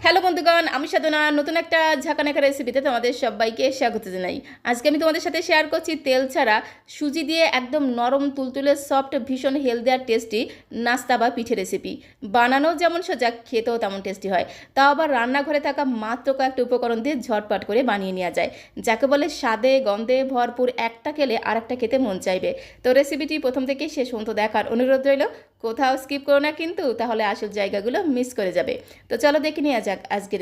Hello বন্ধুগণ, আমি সাধনা নতুন একটা ঝাঁকানাকা রেসিপিতে তোমাদের সবাইকে স্বাগত জানাই। আজকে আমি তোমাদের সাথে শেয়ার করছি তেল ছাড়া সুজি দিয়ে একদম নরম তুলতুলে সফট ভীষণ হেলদি আর টেস্টি নাস্তা বা পিঠে রেসিপি। বানানো যেমন সোজা, খেতেও তেমন টেস্টি হয়। তাও আবার রান্নাঘরে থাকা মাত্র কয়েকটা উপকরণ দিয়ে ঝটপট করে বানিয়ে নেওয়া যায়, যাকে বলে স্বাদে গন্ধে ভরপুর একটা খেলে আর একটা খেতে মন চাইবে। তো রেসিপিটি প্রথম থেকে শেষ পর্যন্ত দেখার অনুরোধ রইল। কোথাও স্কিপ করো না কিন্তু, তাহলে আসল জায়গাগুলো মিস করে যাবে। তো চলো দেখে নেওয়া যাক আজকের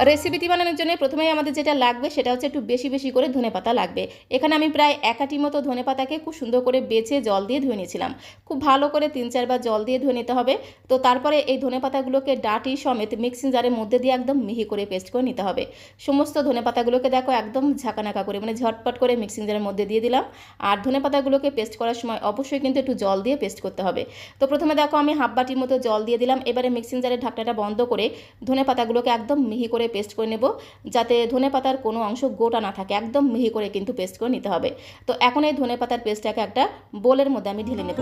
রেসিপিটি বানানোর জন্য প্রথমেই আমাদের যেটা লাগবে সেটা হচ্ছে একটু বেশি বেশি করে ধনেপাতা লাগবে। এখানে আমি প্রায় 1 আঁটি মতো ধনেপাতাকে খুব সুন্দর করে বেছে জল দিয়ে ধুয়ে নিয়েছিলাম। খুব ভালো করে 3-4 বার জল দিয়ে ধুয়ে নিতে হবে। তো তারপরে এই ধনেপাতাগুলোকে ডাঁটি সমেত মিক্সিং জারের মধ্যে দিয়ে একদম মিহি করে পেস্ট করে নিতে হবে। সমস্ত ধনেপাতাগুলোকে দেখো একদম ঝাঁকানাকা করে, মানে ঝটপট করে মিক্সিং জারের মধ্যে দিয়ে দিলাম। আর ধনেপাতাগুলোকে পেস্ট করার সময় অবশ্যই কিন্তু একটু জল দিয়ে পেস্ট করতে হবে। তো প্রথমে দেখো আমি হাফ বাটির মতো জল দিয়ে দিলাম। এবারে মিক্সিং জারের ঢাকনাটা বন্ধ করে ধনেপাতাগুলোকে একদম মিহি করে পেস্ট করে নেব, যাতে ধনেপাতার কোনো অংশ গোটা না থাকে। একদম মিহি করে কিন্তু পেস্ট করে নিতে হবে। তো এখন এই ধনেপাতার পেস্টটাকে একটা বোলের মধ্যে আমি ঢেলে নেব।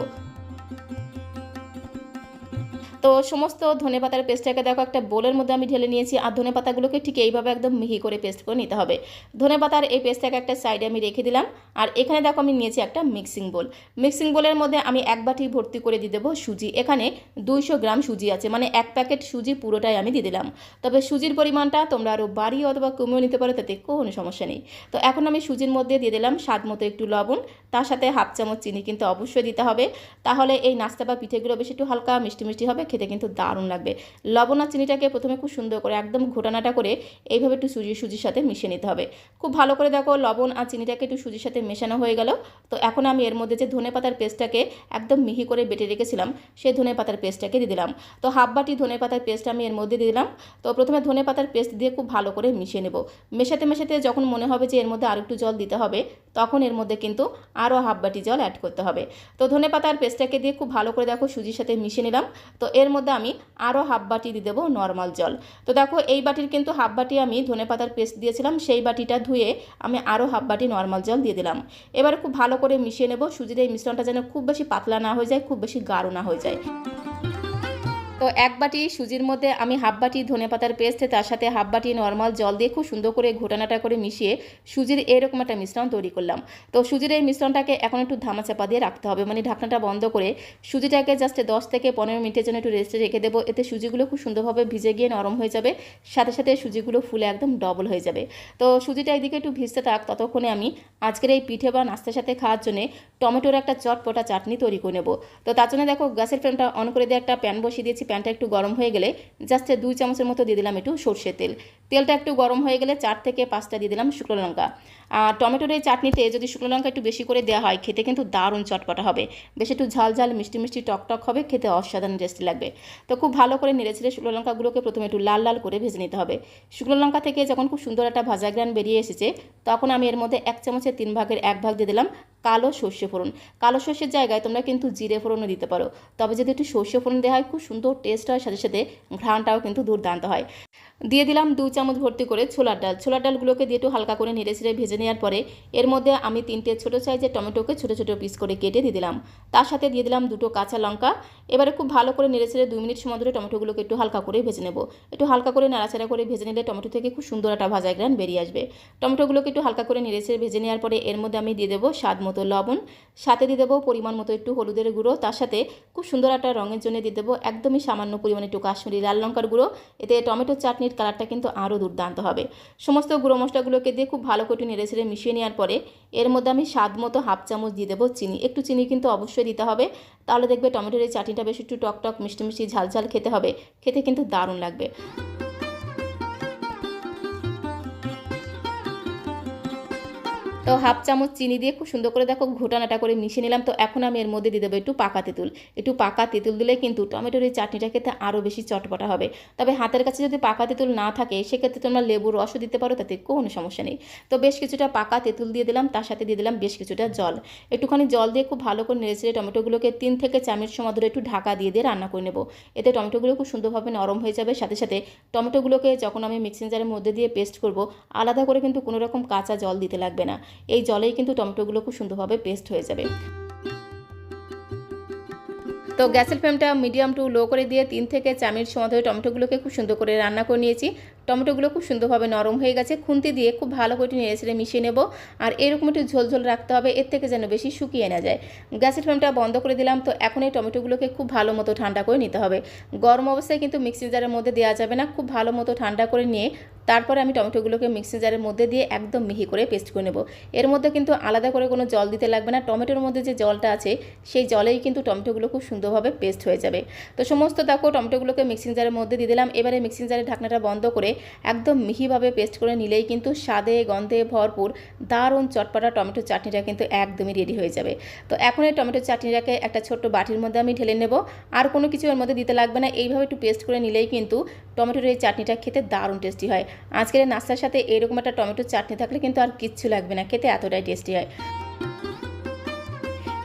তো সমস্ত ধনেপাতার পেস্টটাকে দেখো একটা বোলের মধ্যে আমি ঢেলে নিয়েছি। আর ধনেপাতাগুলোকে ঠিক এইভাবে একদম মিহি করে পেস্ট করে নিতে হবে। ধনেপাতার এই পেস্টটাকে একটা সাইডে আমি রেখে দিলাম। আর এখানে দেখো আমি নিয়েছি একটা মিক্সিং বোল। মিক্সিং বোলের মধ্যে আমি 1 বাটি ভর্তি করে দিয়ে দেবো সুজি। এখানে 200 গ্রাম সুজি আছে, মানে 1 প্যাকেট সুজি পুরোটাই আমি দিয়ে দিলাম। তবে সুজির পরিমাণটা তোমরা আরও বাড়িয়ে অথবা কমিয়েও নিতে পারো, তাতে কোনো সমস্যা নেই। তো এখন আমি সুজির মধ্যে দিয়ে দিলাম স্বাদ মতো একটু লবণ, তার সাথে হাফ চামচ চিনি কিন্তু অবশ্যই দিতে হবে। তাহলে এই নাস্তা বা পিঠেগুলো বেশ একটু হালকা মিষ্টি মিষ্টি হবে, খেতে কিন্তু দারুণ লাগবে। লবণ আর চিনিটাকে প্রথমে খুব সুন্দর করে একদম ঘোটানাটা করে এইভাবে একটু সুজির সাথে মিশিয়ে নিতে হবে। খুব ভালো করে দেখো লবণ আর চিনিটাকে একটু সুজির সাথে মেশানো হয়ে গেল। তো এখন আমি এর মধ্যে যে ধনেপাতার পেস্টটাকে একদম মিহি করে বেটে রেখেছিলাম, সেই ধনেপাতার পেস্টটাকে দিয়ে দিলাম। তো হাফ বাটি ধনেপাতার পেস্ট আমি এর মধ্যে দিয়ে দিলাম। তো প্রথমে ধনেপাতার পেস্ট দিয়ে খুব ভালো করে মিশিয়ে নেব। মেশাতে মেশাতে যখন মনে হবে যে এর মধ্যে আর একটু জল দিতে হবে, তখন এর মধ্যে কিন্তু আরও হাফ বাটি জল অ্যাড করতে হবে। তো ধনেপাতার পেস্টটাকে দিয়ে খুব ভালো করে দেখো সুজির সাথে মিশিয়ে নিলাম। তো এর মধ্যে আমি আরও হাফ বাটি দিয়ে দেবো নর্মাল জল। তো দেখো এই বাটির কিন্তু হাফ বাটি আমি ধনেপাতার পেস্ট দিয়েছিলাম, সেই বাটিটা ধুয়ে আমি আরও হাফ বাটি নর্মাল জল দিয়ে দিলাম। এবার খুব ভালো করে মিশিয়ে নেব। সুজির এই মিশ্রণটা যেন খুব বেশি পাতলা না হয়ে যায়, খুব বেশি গাঢ় না হয়ে যায়। তো 1 বাটি সুজির মধ্যে আমি হাফ বাটি ধনেপাতার পেস্ট, তার সাথে হাফ বাটি নর্মাল জল দিয়ে খুব সুন্দর করে ঘোটানাটা করে মিশিয়ে সুজির এরকম একটা মিশ্রণ তৈরি করলাম। তো সুজির এই মিশ্রণটাকে এখন একটু ধামাচাপা দিয়ে রাখতে হবে, মানে ঢাকনাটা বন্ধ করে সুজিটাকে জাস্ট 10 থেকে 15 মিনিটের জন্য একটু রেস্টে রেখে দেবো। এতে সুজিগুলো খুব সুন্দরভাবে ভিজে গিয়ে নরম হয়ে যাবে, সাথে সাথে সুজিগুলো ফুলে একদম ডবল হয়ে যাবে। তো সুজিটা এদিকে একটু ভিজতে থাক, ততক্ষণে আমি আজকের এই পিঠে বা নাস্তার সাথে খাওয়ার জন্য টমেটোর একটা চটপটা চাটনি তৈরি করে নেব। তো তার জন্য দেখো গ্যাসের ফ্লেমটা অন করে দিয়ে একটা প্যান বসিয়ে দিয়েছি। প্যানটা একটু গরম হয়ে গেলে জাস্ট 2 চামচের মতো দিয়ে দিলাম একটু সর্ষের তেল। তেলটা একটু গরম হয়ে গেলে 4 থেকে 5টা দিয়ে দিলাম শুকনো লঙ্কা। আর টমেটোর এই চাটনিতে যদি শুকনো লঙ্কা একটু বেশি করে দেওয়া হয়, খেতে কিন্তু দারুণ চটপটা হবে। বেশ একটু ঝাল ঝাল মিষ্টি মিষ্টি টক টক হবে, খেতে অসাধারণ টেস্টি লাগবে। তো খুব ভালো করে নেড়েছেড়ে শুকনো লঙ্কাগুলোকে প্রথমে একটু লাল লাল করে ভেজে নিতে হবে। শুকনো লঙ্কা থেকে যখন খুব সুন্দর একটা ভাজা গ্রান বেরিয়ে এসেছে, তখন আমি এর মধ্যে 1 চামচের 3 ভাগের 1 ভাগ দিয়ে দিলাম কালো সর্ষে ফোড়ন। কালো সর্ষের জায়গায় তোমরা কিন্তু জিরে ফোড়নও দিতে পারো, তবে যদি একটু সর্ষে ফোড়ন দেওয়া হয় খুব সুন্দর টেস্ট হয়, সাথে সাথে ঘ্রাণটাও কিন্তু দুর্দান্ত হয়। দিয়ে দিলাম 2 চামচ ভর্তি করে ছোলার ডাল। ছোলার ডালগুলোকে দিয়ে একটু হালকা করে নেড়ে ছেড়ে ভেজে নেওয়ার পরে এর মধ্যে আমি 3টে ছোটো সাইজের টমেটোকে ছোটো ছোটো পিস করে কেটে দিয়ে দিলাম। তার সাথে দিয়ে দিলাম 2টো কাঁচা লঙ্কা। এবারে খুব ভালো করে নেড়ে ছেড়ে 2 মিনিট সময় ধরে টমেটোগুলোকে একটু হালকা করে ভেজে নেব। একটু হালকা করে নাড়াচাড়া করে ভেজে নিলে টমেটো থেকে খুব সুন্দর একটা ভাজা গ্রান বেরিয়ে আসবে। টমেটোগুলোকে একটু হালকা করে নেড়ে ছেড়ে ভেজে নেওয়ার পরে এর মধ্যে আমি দিয়ে দেবো স্বাদ মতো লবণ, সাথে দিয়ে দেবো পরিমাণ মতো একটু হলুদের গুঁড়ো, তার সাথে খুব সুন্দর একটা রঙের জন্য দিয়ে দেবো একদমই সামান্য পরিমাণে একটু কাশ্মীরি লাল লঙ্কার গুঁড়ো। এতে টমেটো চাটনির কালারটা কিন্তু আরও দুর্দান্ত হবে। সমস্ত গুঁড়ো মশলাগুলোকে দিয়ে খুব ভালো করে নেড়ে ছেড়ে মিশিয়ে নেওয়ার পরে এর মধ্যে আমি স্বাদ মতো হাফ চামচ দিয়ে দেবো চিনি। একটু চিনি কিন্তু অবশ্যই দিতে হবে, তাহলে দেখবে টমেটোর এই চাটনিটা বেশ একটু টক টক মিষ্টি মিষ্টি ঝাল ঝাল খেতে হবে, খেতে কিন্তু দারুণ লাগবে। তো হাফ চামচ চিনি দিয়ে খুব সুন্দর করে দেখো ঘোটানাটা করে মিশিয়ে নিলাম। তো এখন আমি এর মধ্যে দিয়ে দেবো একটু পাকা তেঁতুল। একটু পাকা তেঁতুল দিলে কিন্তু টমেটোর এই চাটনিটা খেতে আরও বেশি চটপটা হবে। তবে হাতের কাছে যদি পাকা তেঁতুল না থাকে, সেক্ষেত্রে তোমরা লেবুর রসও দিতে পারো, তাতে কোনো সমস্যা নেই। তো বেশ কিছুটা পাকা তেঁতুল দিয়ে দিলাম, তার সাথে দিয়ে দিলাম বেশ কিছুটা জল। একটুখানি জল দিয়ে খুব ভালো করে নেড়েচেড়ে টমেটোগুলোকে 3 থেকে 4 মিনিট সময় ধরে একটু ঢাকা দিয়ে দিয়ে রান্না করে নেব। এতে টমেটোগুলো খুব সুন্দরভাবে নরম হয়ে যাবে, সাথে সাথে টমেটোগুলোকে যখন আমি মিক্সিং জারের মধ্যে দিয়ে পেস্ট করব, আলাদা করে কিন্তু কোনো রকম কাঁচা জল দিতে লাগবে না। এই জলেই কিন্তু টমেটোগুলো খুব সুন্দরভাবে পেস্ট হয়ে যাবে। তো গ্যাসের ফ্লেমটা মিডিয়াম টু লো করে দিয়ে 3 থেকে 4 মিনিট সময় ধরে টমেটোগুলোকে খুব সুন্দর করে রান্না করে নিয়েছি। টমেটোগুলো খুব সুন্দরভাবে নরম হয়ে গেছে। খুন্তি দিয়ে খুব ভালো করে নেড়েচেড়ে মিশিয়ে নেব। আর এরকম একটু ঝোল রাখতে হবে, এর থেকে যেন বেশি শুকিয়ে না যায়। গ্যাসের ফ্লেমটা বন্ধ করে দিলাম। তো এখন এই টমেটোগুলোকে খুব ভালো মতো ঠান্ডা করে নিতে হবে। গরম অবস্থায় কিন্তু মিক্সি জারের মধ্যে দেওয়া যাবে না। খুব ভালো মতো ঠান্ডা করে নিয়ে তারপরে আমি টমেটোগুলোকে মিক্সি জারের মধ্যে দিয়ে একদম মিহি করে পেস্ট করে নেব। এর মধ্যে কিন্তু আলাদা করে কোনো জল দিতে লাগবে না। টমেটোর মধ্যে যে জলটা আছে সেই জলেই কিন্তু টমেটোগুলো খুব সুন্দরভাবে পেস্ট হয়ে যাবে। তো সমস্ত দেখো টমেটোগুলোকে মিক্সিং জারের মধ্যে দিয়ে দিলাম। এবারে মিক্সিং জারের ঢাকনাটা বন্ধ করে একদম মিহিভাবে পেস্ট করে নিলেই কিন্তু স্বাদে গন্ধে ভরপুর দারুণ চটপটা টমেটো চাটনিটা কিন্তু একদমই রেডি হয়ে যাবে। তো এখন এই টমেটো চাটনিটাকে একটা ছোট্ট বাটির মধ্যে আমি ঢেলে নেব। আর কোনো কিছু এর মধ্যে দিতে লাগবে না। এইভাবে একটু পেস্ট করে নিলেই কিন্তু টমেটোর এই চাটনিটা খেতে দারুণ টেস্টি হয়। আজকের নাস্তার সাথে এরকম একটা টমেটো চাটনি থাকলে কিন্তু আর কিচ্ছু লাগবে না, খেতে এতটাই টেস্টি হয়।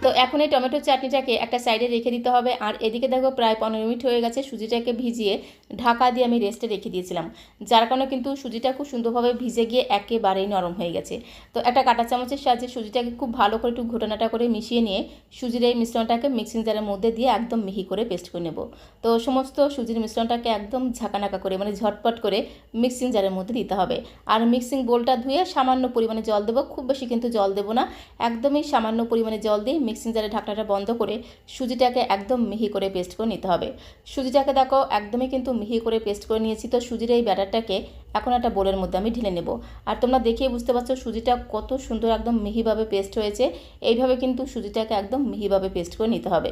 তো এখন এই টমেটো চাটনিটাকে একটা সাইডে রেখে দিতে হবে। আর এদিকে দেখো প্রায় 15 মিনিট হয়ে গেছে। সুজিটাকে ভিজিয়ে ঢাকা দিয়ে আমি রেস্টে রেখে দিয়েছিলাম, যার কারণে কিন্তু সুজিটা খুব সুন্দরভাবে ভিজে গিয়ে একেবারেই নরম হয়ে গেছে। তো একটা কাঁটা চামচের সাহায্যে সুজিটাকে খুব ভালো করে একটু ঘোটানাটা করে মিশিয়ে নিয়ে সুজির এই মিশ্রণটাকে মিক্সিং জারের মধ্যে দিয়ে একদম মিহি করে পেস্ট করে নেব। তো সমস্ত সুজির মিশ্রণটাকে একদম ঝাঁকানাকা করে মানে ঝটপট করে মিক্সিং জারের মধ্যে দিতে হবে। আর মিক্সিং বোলটা ধুয়ে সামান্য পরিমাণে জল দেবো, খুব বেশি কিন্তু জল দেবো না, একদমই সামান্য পরিমাণে জল দিয়ে মিক্সিং জারের ঢাকনাটা বন্ধ করে সুজিটাকে একদম মিহি করে পেস্ট করে নিতে হবে। সুজিটাকে দেখো একদমই কিন্তু মিহি করে পেস্ট করে নিয়েছি। তো সুজির এই ব্যাটারটাকে এখন একটা বোলের মধ্যে আমি ঢেলে নেব। আর তোমরা দেখিয়ে বুঝতে পারছো সুজিটা কত সুন্দর একদম মিহিভাবে পেস্ট হয়েছে। এইভাবে কিন্তু সুজিটাকে একদম মিহিভাবে পেস্ট করে নিতে হবে।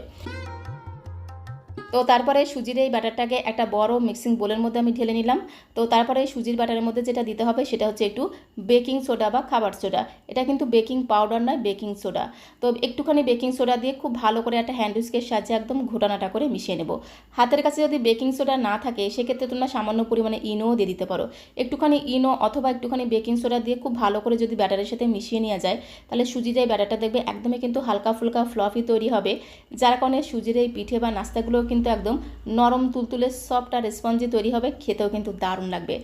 তো তারপরে সুজির এই ব্যাটারটাকে একটা বড় মিক্সিং বোলের মধ্যে আমি ঢেলে নিলাম। তো তারপরে সুজির ব্যাটারের মধ্যে যেটা দিতে হবে সেটা হচ্ছে একটু বেকিং সোডা বা খাবার সোডা। এটা কিন্তু বেকিং পাউডার নয়, বেকিং সোডা। তো একটুখানি বেকিং সোডা দিয়ে খুব ভালো করে একটা হ্যান্ড উইস্কের সাহায্যে একদম ঘোটানাটা করে মিশিয়ে নেব। হাতের কাছে যদি বেকিং সোডা না থাকে সেক্ষেত্রে তোমরা সামান্য পরিমাণে ইনোও দিয়ে দিতে পারো। একটুখানি ইনো অথবা একটুখানি বেকিং সোডা দিয়ে খুব ভালো করে যদি ব্যাটারের সাথে মিশিয়ে নেওয়া যায় তাহলে সুজির এই ব্যাটারটা দেখবে একদমই কিন্তু হালকা ফুলকা ফ্লফি তৈরি হবে, যার কারণে সুজির এই পিঠে বা নাস্তাগুলো কিন্তু একদম নরম তুলতুলে সফট আর স্পঞ্জি তৈরি হবে, খেতেও কিন্তু দারুণ লাগবে।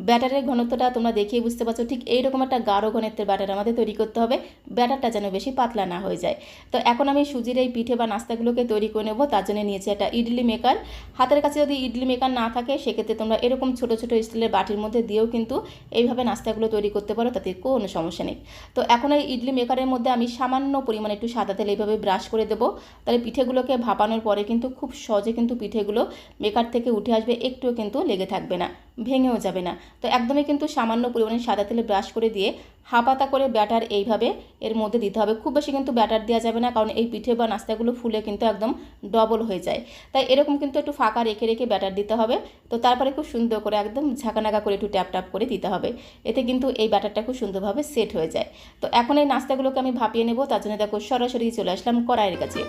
ব্যাটারের ঘনত্বটা তোমরা দেখিয়ে বুঝতে পারছো, ঠিক এইরকম একটা গাঢ় ঘনত্বের ব্যাটার আমাদের তৈরি করতে হবে, ব্যাটারটা যেন বেশি পাতলা না হয়ে যায়। তো এখন আমি সুজির এই পিঠে বা নাস্তাগুলোকে তৈরি করে নেব। তার জন্য নিয়েছি একটা ইডলি মেকার। হাতের কাছে যদি ইডলি মেকার না থাকে সেক্ষেত্রে তোমরা এরকম ছোটো ছোটো স্টিলের বাটির মধ্যে দিয়েও কিন্তু এইভাবে নাস্তাগুলো তৈরি করতে পারো, তাতে কোনো সমস্যা নেই। তো এখন এই ইডলি মেকারের মধ্যে আমি সামান্য পরিমাণে একটু সাদা তেল এইভাবে ব্রাশ করে দেবো। তাহলে পিঠেগুলোকে ভাপানোর পরে কিন্তু খুব সহজে কিন্তু পিঠেগুলো মেকার থেকে উঠে আসবে, একটুও কিন্তু লেগে থাকবে না, ভেঙেও যাবে না। তো একদমই কিন্তু সামান্য পরিমাণে সাদা তেলে ব্রাশ করে দিয়ে হাফাতা করে ব্যাটার এইভাবে এর মধ্যে দিতে হবে। খুব বেশি কিন্তু ব্যাটার দেওয়া যাবে না, কারণ এই পিঠে বা নাস্তাগুলো ফুলে কিন্তু একদম ডবল হয়ে যায়। তাই এরকম কিন্তু একটু ফাঁকা রেখে রেখে ব্যাটার দিতে হবে। তো তারপরে খুব সুন্দর করে একদম ঝাঁকানাকা করে একটু ট্যাপ ট্যাপ করে দিতে হবে, এতে কিন্তু এই ব্যাটারটা খুব সুন্দরভাবে সেট হয়ে যায়। তো এখন এই নাস্তাগুলোকে আমি ভাপিয়ে নেব। তার জন্য দেখো সরাসরি চলে আসলাম কড়াইয়ের কাছে।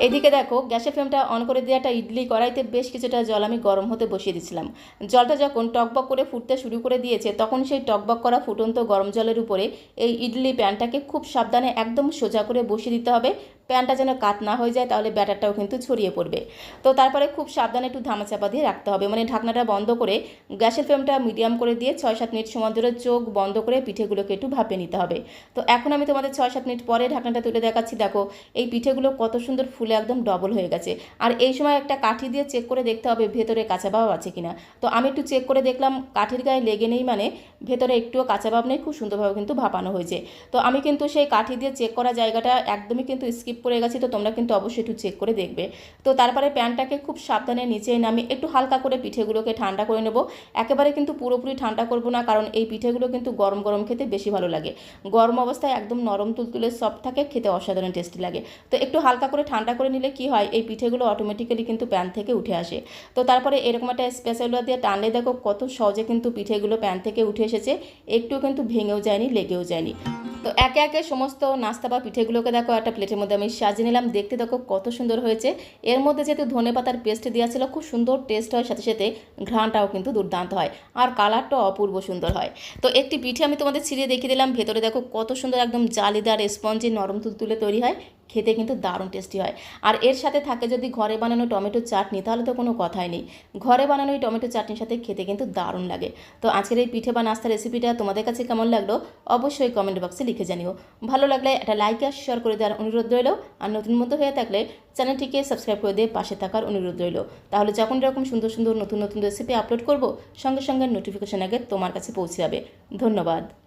এদিকে দেখো গ্যাসের ফ্লেমটা অন করে দিয়ে একটা ইডলি কড়াইতে বেশ কিছুটা জল আমি গরম হতে বসিয়ে দিয়েছিলাম। জলটা যখন টকবক করে ফুটতে শুরু করে দিয়েছে তখন সেই টকবক করা ফুটন্ত গরম জলের উপরে এই ইডলি প্যানটাকে খুব সাবধানে একদম সোজা করে বসিয়ে দিতে হবে। প্যানটা যেন কাত না হয়ে যায়, তাহলে ব্যাটারটাও কিন্তু ছড়িয়ে পড়বে। তো তারপরে খুব সাবধানে একটু ধামাচাপা দিয়ে রাখতে হবে, মানে ঢাকনাটা বন্ধ করে গ্যাসের ফ্লেমটা মিডিয়াম করে দিয়ে 6-7 মিনিট সময় ধরে চোখ বন্ধ করে পিঠেগুলোকে একটু ভাপে নিতে হবে। তো এখন আমি তোমাদের 6-7 মিনিট পরে ঢাকনাটা তুলে দেখাচ্ছি। দেখো এই পিঠেগুলো কত সুন্দর ফুলে একদম ডবল হয়ে গেছে। আর এই সময় একটা কাঠি দিয়ে চেক করে দেখতে হবে ভেতরে কাঁচা ভাব আছে কিনা। তো আমি একটু চেক করে দেখলাম কাঠির গায়ে লেগে নেই, মানে ভেতরে একটুও কাঁচা ভাব নেই, খুব সুন্দরভাবে কিন্তু ভাপানো হয়েছে। তো আমি কিন্তু সেই কাঠি দিয়ে চেক করা জায়গাটা একদমই কিন্তু স্কিপ করে গেছি, তো তোমরা কিন্তু অবশ্যই একটু চেক করে দেখবে। তো তারপরে প্যানটাকে খুব সাবধানে নিচে নামিয়ে একটু হালকা করে পিঠেগুলোকে ঠান্ডা করে নেব। একেবারে কিন্তু পুরোপুরি ঠান্ডা করব না, কারণ এই পিঠেগুলো কিন্তু গরম গরম খেতে বেশি ভালো লাগে। গরম অবস্থায় একদম নরম তুলতুলে সফট থাকে, খেতে অসাধারণ টেস্টি লাগে। তো একটু হালকা করে ঠান্ডা করে নিলে কি হয়, এই পিঠেগুলো অটোমেটিক্যালি কিন্তু প্যান থেকে উঠে আসে। তো তারপরে এরকম একটা স্পেশালটা দিয়ে টানলে দেখো কত সহজে কিন্তু পিঠেগুলো প্যান থেকে উঠে এসেছে, একটুও কিন্তু ভেঙেও যায়নি, লেগেও যায়নি। তো একে একে সমস্ত নাস্তা বা পিঠেগুলোকে দেখো একটা প্লেটের মধ্যে আমি সাজিয়ে নিলাম। দেখতে দেখো কত সুন্দর হয়েছে। এর মধ্যে যেহেতু ধনেপাতার পেস্ট দেওয়া ছিল, খুব সুন্দর টেস্ট হয়, সাথে সাথে ঘ্রাণটাও কিন্তু দুর্দান্ত হয়, আর কালারটাও অপূর্ব সুন্দর হয়। তো একটি পিঠে আমি তোমাদের ছিঁড়ে দেখিয়ে দিলাম, ভেতরে দেখো কত সুন্দর একদম জালিদার স্পঞ্জি নরম তুলতুলে তৈরি হয়, খেতে কিন্তু দারুণ টেস্টি হয়। আর এর সাথে থাকে যদি ঘরে বানানো টমেটো চাটনি, তাহলে তো কোনো কথাই নেই। ঘরে বানানো এই টমেটো চাটনির সাথে খেতে কিন্তু দারুণ লাগে। তো আজকের এই পিঠে বা নাস্তা রেসিপিটা তোমাদের কাছে কেমন লাগলো অবশ্যই কমেন্ট বক্সে লিখে জানিও। ভালো লাগলে একটা লাইক আর শেয়ার করে দেওয়ার অনুরোধ রইল। আর নতুন বন্ধু হয়ে থাকলে চ্যানেলটিকে সাবস্ক্রাইব করে দিয়ে পাশে থাকার অনুরোধ রইল। তাহলে যখন এরকম সুন্দর সুন্দর নতুন নতুন রেসিপি আপলোড করব, সঙ্গে সঙ্গে নোটিফিকেশন আগে তোমার কাছে পৌঁছে যাবে। ধন্যবাদ।